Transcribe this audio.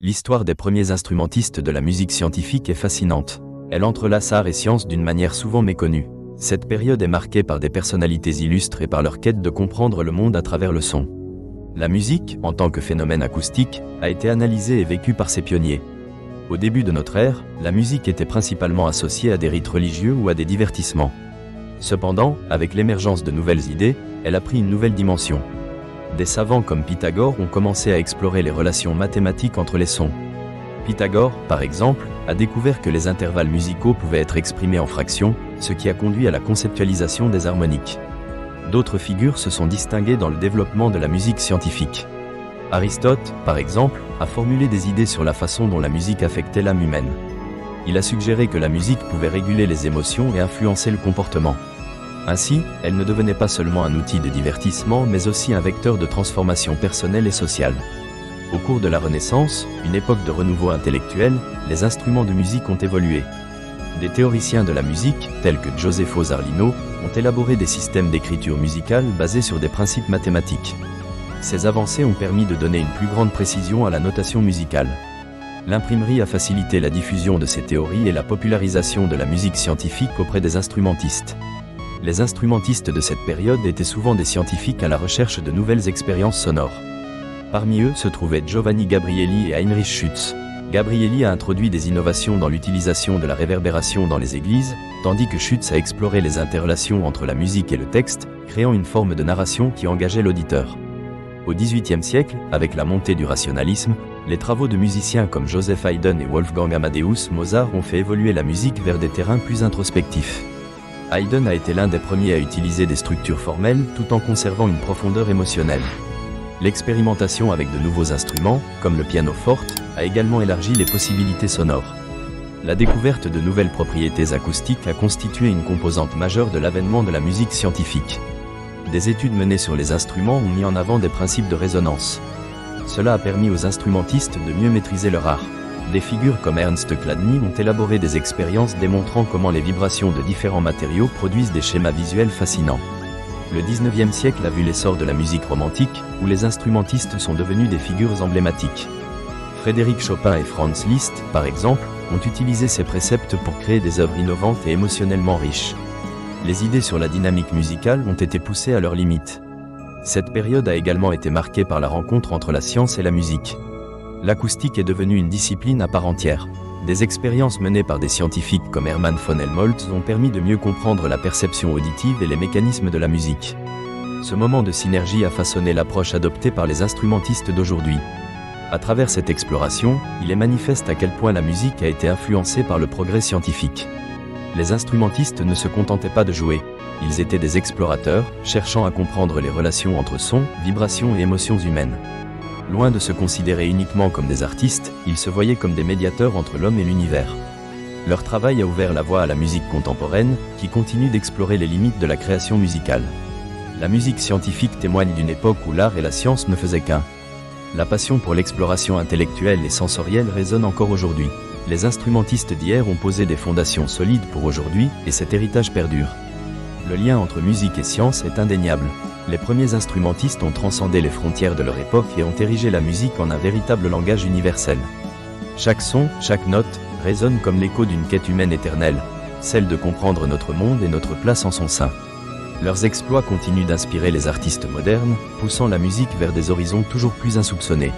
L'histoire des premiers instrumentistes de la musique scientifique est fascinante. Elle entrelace art et science d'une manière souvent méconnue. Cette période est marquée par des personnalités illustres et par leur quête de comprendre le monde à travers le son. La musique, en tant que phénomène acoustique, a été analysée et vécue par ces pionniers. Au début de notre ère, la musique était principalement associée à des rites religieux ou à des divertissements. Cependant, avec l'émergence de nouvelles idées, elle a pris une nouvelle dimension. Des savants comme Pythagore ont commencé à explorer les relations mathématiques entre les sons. Pythagore, par exemple, a découvert que les intervalles musicaux pouvaient être exprimés en fractions, ce qui a conduit à la conceptualisation des harmoniques. D'autres figures se sont distinguées dans le développement de la musique scientifique. Aristote, par exemple, a formulé des idées sur la façon dont la musique affectait l'âme humaine. Il a suggéré que la musique pouvait réguler les émotions et influencer le comportement. Ainsi, elle ne devenait pas seulement un outil de divertissement mais aussi un vecteur de transformation personnelle et sociale. Au cours de la Renaissance, une époque de renouveau intellectuel, les instruments de musique ont évolué. Des théoriciens de la musique, tels que Josefo Zarlino, ont élaboré des systèmes d'écriture musicale basés sur des principes mathématiques. Ces avancées ont permis de donner une plus grande précision à la notation musicale. L'imprimerie a facilité la diffusion de ces théories et la popularisation de la musique scientifique auprès des instrumentistes. Les instrumentistes de cette période étaient souvent des scientifiques à la recherche de nouvelles expériences sonores. Parmi eux se trouvaient Giovanni Gabrieli et Heinrich Schütz. Gabrieli a introduit des innovations dans l'utilisation de la réverbération dans les églises, tandis que Schütz a exploré les interrelations entre la musique et le texte, créant une forme de narration qui engageait l'auditeur. Au XVIIIe siècle, avec la montée du rationalisme, les travaux de musiciens comme Joseph Haydn et Wolfgang Amadeus Mozart ont fait évoluer la musique vers des terrains plus introspectifs. Haydn a été l'un des premiers à utiliser des structures formelles tout en conservant une profondeur émotionnelle. L'expérimentation avec de nouveaux instruments, comme le pianoforte, a également élargi les possibilités sonores. La découverte de nouvelles propriétés acoustiques a constitué une composante majeure de l'avènement de la musique scientifique. Des études menées sur les instruments ont mis en avant des principes de résonance. Cela a permis aux instrumentistes de mieux maîtriser leur art. Des figures comme Ernst Chladni ont élaboré des expériences démontrant comment les vibrations de différents matériaux produisent des schémas visuels fascinants. Le XIXe siècle a vu l'essor de la musique romantique, où les instrumentistes sont devenus des figures emblématiques. Frédéric Chopin et Franz Liszt, par exemple, ont utilisé ces préceptes pour créer des œuvres innovantes et émotionnellement riches. Les idées sur la dynamique musicale ont été poussées à leurs limites. Cette période a également été marquée par la rencontre entre la science et la musique. L'acoustique est devenue une discipline à part entière. Des expériences menées par des scientifiques comme Hermann von Helmholtz ont permis de mieux comprendre la perception auditive et les mécanismes de la musique. Ce moment de synergie a façonné l'approche adoptée par les instrumentistes d'aujourd'hui. À travers cette exploration, il est manifeste à quel point la musique a été influencée par le progrès scientifique. Les instrumentistes ne se contentaient pas de jouer, ils étaient des explorateurs, cherchant à comprendre les relations entre sons, vibrations et émotions humaines. Loin de se considérer uniquement comme des artistes, ils se voyaient comme des médiateurs entre l'homme et l'univers. Leur travail a ouvert la voie à la musique contemporaine, qui continue d'explorer les limites de la création musicale. La musique scientifique témoigne d'une époque où l'art et la science ne faisaient qu'un. La passion pour l'exploration intellectuelle et sensorielle résonne encore aujourd'hui. Les instrumentistes d'hier ont posé des fondations solides pour aujourd'hui, et cet héritage perdure. Le lien entre musique et science est indéniable. Les premiers instrumentistes ont transcendé les frontières de leur époque et ont érigé la musique en un véritable langage universel. Chaque son, chaque note, résonne comme l'écho d'une quête humaine éternelle, celle de comprendre notre monde et notre place en son sein. Leurs exploits continuent d'inspirer les artistes modernes, poussant la musique vers des horizons toujours plus insoupçonnés.